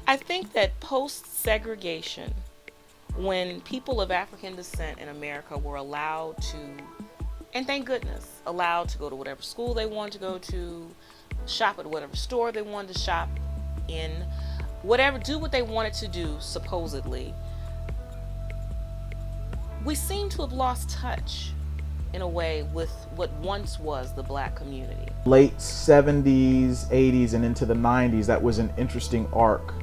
I think that post-segregation, when people of African descent in America were allowed to, and thank goodness, allowed to go to whatever school they wanted to go to, shop at whatever store they wanted to shop in, whatever, do what they wanted to do, supposedly, we seem to have lost touch in a way with what once was the black community. Late 70s, 80s, and into the 90s, that was an interesting arc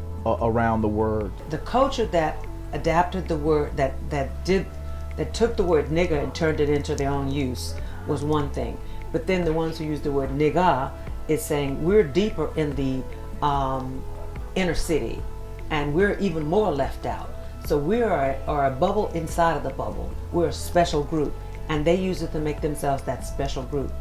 around the word. The culture that adapted the word, that took the word nigger and turned it into their own use was one thing. But then the ones who use the word nigga is saying we're deeper in the inner city and we're even more left out. So we are a bubble inside of the bubble. We're a special group, and they use it to make themselves that special group.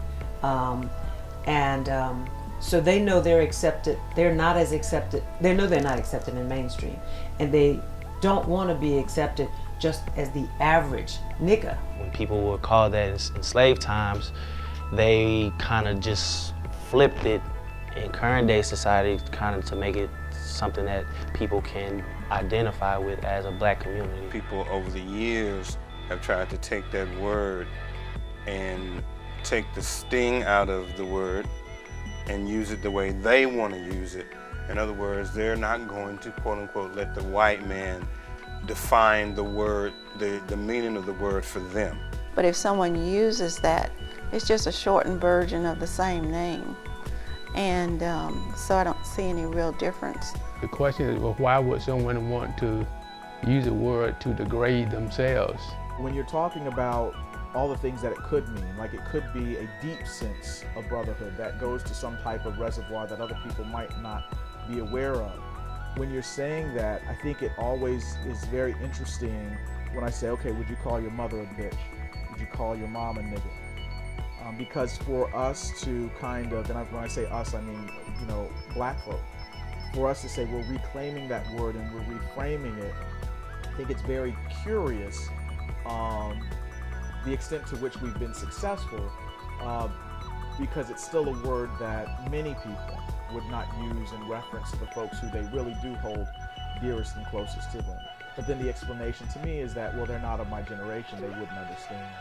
So they know they're accepted. They're not as accepted. They know they're not accepted in mainstream, and they don't want to be accepted just as the average nigga. When people were called that in slave times, they kind of just flipped it in current day society, kind of to make it something that people can identify with as a black community. People over the years have tried to take that word and take the sting out of the word and use it the way they want to use it. In other words, they're not going to, quote unquote, let the white man define the word, the meaning of the word for them. But if someone uses that, it's just a shortened version of the same name. And so I don't see any real difference. The question is, well, why would someone want to use a word to degrade themselves? When you're talking about all the things that it could mean, like it could be a deep sense of brotherhood that goes to some type of reservoir that other people might not be aware of. When you're saying that, I think it always is very interesting when I say, okay, would you call your mother a bitch? Would you call your mom a nigger? Because for us to kind of, and when I say us, I mean, black folk, for us to say we're reclaiming that word and we're reframing it, I think it's very curious the extent to which we've been successful, because it's still a word that many people would not use in reference to the folks who they really do hold dearest and closest to them. But then the explanation to me is that, well, they're not of my generation, they wouldn't understand.